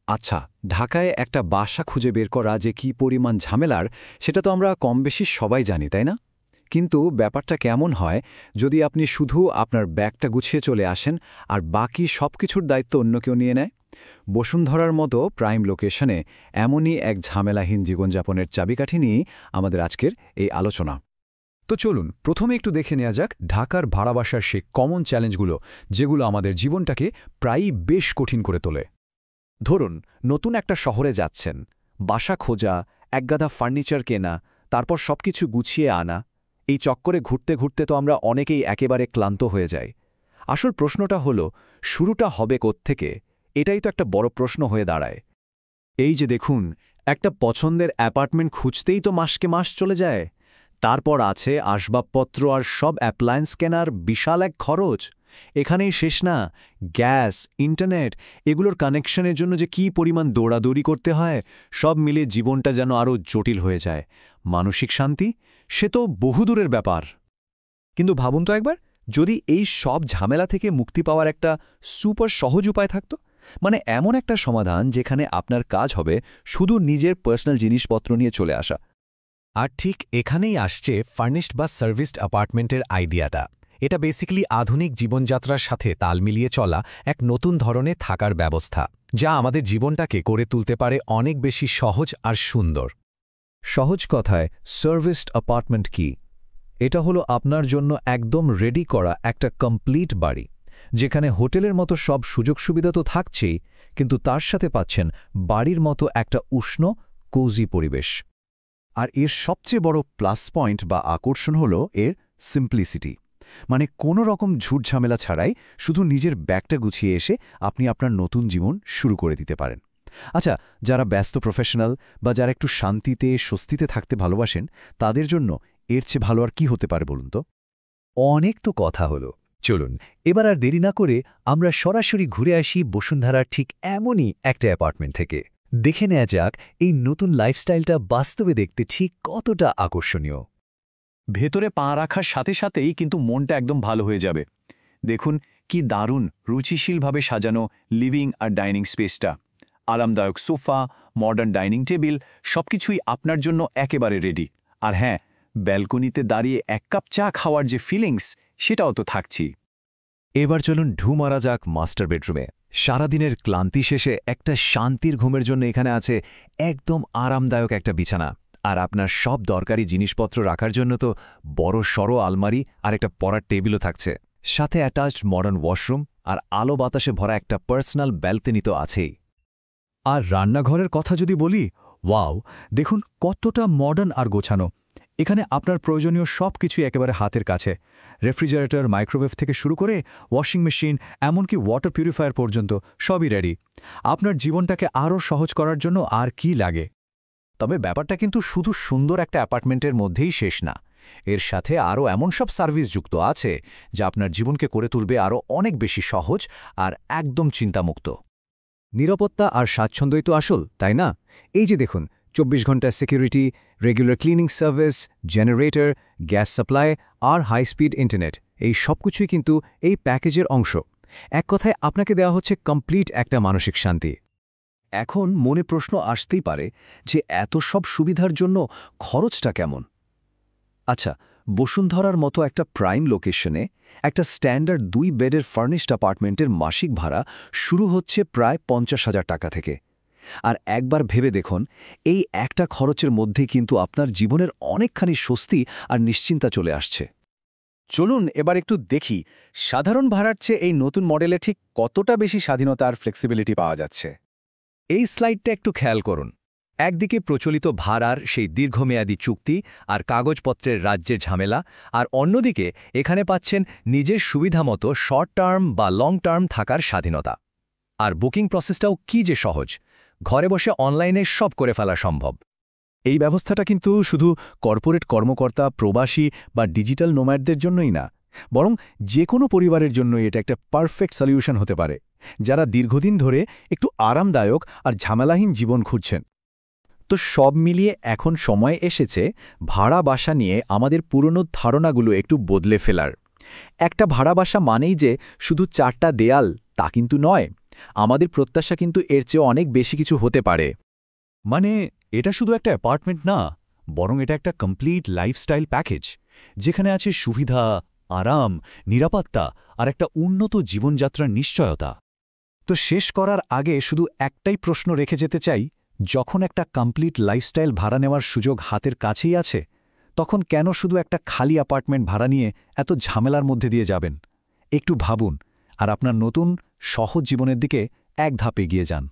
আচ্ছা, ঢাকায় একটা বাসা খুঁজে বের করা যে কী পরিমাণ ঝামেলার, সেটা তো আমরা কমবেশি সবাই জানি, তাই না? কিন্তু ব্যাপারটা কেমন হয় যদি আপনি শুধু আপনার ব্যাগটা গুছিয়ে চলে আসেন আর বাকি সবকিছুর দায়িত্ব অন্য কেউ নিয়ে নেয়? বসুন্ধরার মতো প্রাইম লোকেশনে এমনই এক ঝামেলাহীন জীবনযাপনের চাবিকাঠি নিয়েই আমাদের আজকের এই আলোচনা। তো চলুন প্রথমে একটু দেখে নেওয়া যাক ঢাকার ভাড়া বাসার সেই কমন চ্যালেঞ্জগুলো, যেগুলো আমাদের জীবনটাকে প্রায়ই বেশ কঠিন করে তোলে। ধরুন নতুন একটা শহরে যাচ্ছেন, বাসা খোঁজা, একগাদা ফার্নিচার কেনা, তারপর সবকিছু গুছিয়ে আনা। এই চক্করে ঘুরতে ঘুরতে তো আমরা অনেকেই একেবারে ক্লান্ত হয়ে যাই। আসল প্রশ্নটা হলো, শুরুটা হবে কোত্থেকে? এটাই তো একটা বড় প্রশ্ন হয়ে দাঁড়ায়। এই যে দেখুন, একটা পছন্দের অ্যাপার্টমেন্ট খুঁজতেই তো মাসকে মাস চলে যায়। তারপর আছে আসবাবপত্র আর সব অ্যাপ্লায়েন্স কেনার বিশাল এক খরচ। এখানেই শেষ না, গ্যাস, ইন্টারনেট, এগুলোর কানেকশনের জন্য যে কী পরিমাণ দৌড়াদৌড়ি করতে হয়, সব মিলিয়ে জীবনটা যেন আরও জটিল হয়ে যায়। মানসিক শান্তি, সে তো বহুদূরের ব্যাপার। কিন্তু ভাবুন তো একবার, যদি এই সব ঝামেলা থেকে মুক্তি পাওয়ার একটা সুপার সহজ উপায় থাকত, মানে এমন একটা সমাধান যেখানে আপনার কাজ হবে শুধু নিজের পার্সোনাল জিনিসপত্র নিয়ে চলে আসা। আর ঠিক এখানেই আসছে ফার্নিশড বা সার্ভিসড অ্যাপার্টমেন্টের আইডিয়াটা। এটা বেসিক্যালি আধুনিক জীবনযাত্রার সাথে তাল মিলিয়ে চলা এক নতুন ধরনের থাকার ব্যবস্থা, যা আমাদের জীবনটাকে করে তুলতে পারে অনেক বেশি সহজ আর সুন্দর। সহজ কথায় সার্ভিসড অ্যাপার্টমেন্ট কি? এটা হলো আপনার জন্য একদম রেডি করা একটা কমপ্লিট বাড়ি, যেখানে হোটেলের মতো সব সুযোগ সুবিধা তো থাকছেই, কিন্তু তার সাথে পাচ্ছেন বাড়ির মতো একটা উষ্ণ, কোজি পরিবেশ। আর এর সবচেয়ে বড় প্লাস পয়েন্ট বা আকর্ষণ হল এর সিম্পলিসিটি। মানে কোনো রকম ঝুটঝামেলা ছাড়াই শুধু নিজের ব্যাগটা গুছিয়ে এসে আপনি আপনার নতুন জীবন শুরু করে দিতে পারেন। আচ্ছা, যারা ব্যস্ত প্রফেশনাল বা যারা একটু শান্তিতে স্বস্তিতে থাকতে ভালোবাসেন, তাদের জন্য এর চেয়ে ভালো আর কি হতে পারে বলুন তো? অনেক তো কথা হলো, চলুন এবার আর দেরি না করে আমরা সরাসরি ঘুরে আসি বসুন্ধরার ঠিক এমনই একটা অ্যাপার্টমেন্ট থেকে। দেখে নেওয়া যাক এই নতুন লাইফস্টাইলটা বাস্তবে দেখতে ঠিক কতটা আকর্ষণীয়। ভেতরে পা রাখার সাথে সাথেই কিন্তু মনটা একদম ভালো হয়ে যাবে। দেখুন কি দারুণ রুচিশীলভাবে সাজানো লিভিং আর ডাইনিং স্পেসটা। আরামদায়ক সোফা, মডার্ন ডাইনিং টেবিল, সবকিছুই আপনার জন্য একেবারে রেডি। আর হ্যাঁ, ব্যালকনিতে দাঁড়িয়ে এক কাপ চা খাওয়ার যে ফিলিংস, সেটাও তো থাকছি। এবার চলুন ঢু মারা যাক মাস্টার বেডরুমে। সারাদিনের ক্লান্তি শেষে একটা শান্তির ঘুমের জন্য এখানে আছে একদম আরামদায়ক একটা বিছানা, আর আপনার সব দরকারি জিনিসপত্র রাখার জন্য তো বড় সড়ো আলমারি আর একটা পড়ার টেবিলও থাকছে। সাথে অ্যাটাচড মডার্ন ওয়াশরুম আর আলো বাতাসে ভরা একটা পার্সোনাল ব্যালকনি তো আছেই। আর রান্নাঘরের কথা যদি বলি, ওয়াও, দেখুন কতটা মডার্ন আর গোছানো। এখানে আপনার প্রয়োজনীয় সব কিছুই একেবারে হাতের কাছে। রেফ্রিজারেটর, মাইক্রোওয়েভ থেকে শুরু করে ওয়াশিং মেশিন, এমনকি ওয়াটার পিউরিফায়ার পর্যন্ত সবই রেডি। আপনার জীবনটাকে আরও সহজ করার জন্য আর কি লাগে? তবে ব্যাপারটা কিন্তু শুধু সুন্দর একটা অ্যাপার্টমেন্টের মধ্যেই শেষ না। এর সাথে আরও এমন সব সার্ভিস যুক্ত আছে যা আপনার জীবনকে করে তুলবে আরও অনেক বেশি সহজ আর একদম চিন্তামুক্ত। নিরাপত্তা আর স্বাচ্ছন্দ্যই তো আসল, তাই না? এই যে দেখুন, 24 ঘন্টা security, regular cleaning service, generator, gas supply আর হাই স্পিড ইন্টারনেট, এই সবকিছুই কিন্তু এই প্যাকেজের অংশ। এক কথায় আপনাকে দেওয়া হচ্ছে কমপ্লিট একটা মানসিক শান্তি। এখন মনে প্রশ্ন আসতেই পারে যে এত সব সুবিধার জন্য খরচটা কেমন? আচ্ছা, বসুন্ধরার মতো একটা প্রাইম লোকেশনে একটা স্ট্যান্ডার্ড 2 বেডের ফার্নিশড অ্যাপার্টমেন্টের মাসিক ভাড়া শুরু হচ্ছে প্রায় 50,000 টাকা থেকে। আর একবার ভেবে দেখুন, এই একটা খরচের মধ্যে কিন্তু আপনার জীবনের অনেকখানি স্বস্তি আর নিশ্চিন্তা চলে আসছে। চলুন এবার একটু দেখি সাধারণ ভাড়ার চেয়ে এই নতুন মডেলে ঠিক কতটা বেশি স্বাধীনতা আর ফ্লেক্সিবিলিটি পাওয়া যাচ্ছে। এই স্লাইডটা একটু খেয়াল করুন। একদিকে প্রচলিত ভাড়ার সেই দীর্ঘমেয়াদী চুক্তি আর কাগজপত্রের রাজ্যের ঝামেলা, আর অন্যদিকে এখানে পাচ্ছেন নিজের সুবিধামতো শর্ট টার্ম বা লং টার্ম থাকার স্বাধীনতা। আর বুকিং প্রসেসটাও কি যে সহজ, ঘরে বসে অনলাইনে সব করে ফেলা সম্ভব। এই ব্যবস্থাটা কিন্তু শুধু কর্পোরেট কর্মকর্তা, প্রবাসী বা ডিজিটাল নোম্যাডদের জন্যই না, বরং যে কোনো পরিবারের জন্যই এটা একটা পারফেক্ট সলিউশন হতে পারে, যারা দীর্ঘদিন ধরে একটু আরামদায়ক আর ঝামেলাহীন জীবন খুঁজছেন। তো সব মিলিয়ে এখন সময় এসেছে ভাড়া বাসা নিয়ে আমাদের পুরনো ধারণাগুলো একটু বদলে ফেলার। একটা ভাড়া বাসা মানেই যে শুধু 4টা দেয়াল, তা কিন্তু নয়। আমাদের প্রত্যাশা কিন্তু এর চেয়ে অনেক বেশি কিছু হতে পারে। মানে এটা শুধু একটা অ্যাপার্টমেন্ট না, বরং এটা একটা কমপ্লিট লাইফস্টাইল প্যাকেজ, যেখানে আছে সুবিধা, আরাম, নিরাপত্তা আর একটা উন্নত জীবনযাত্রার নিশ্চয়তা। তো শেষ করার আগে শুধু একটাই প্রশ্ন রেখে যেতে চাই, যখন একটা কমপ্লিট লাইফস্টাইল ভাড়া নেওয়ার সুযোগ হাতের কাছেই আছে, তখন কেন শুধু একটা খালি অ্যাপার্টমেন্ট ভাড়া নিয়ে এত ঝামেলার মধ্যে দিয়ে যাবেন? একটু ভাবুন আর আপনার নতুন সহজ জীবনের দিকে এক ধাপ এগিয়ে যান।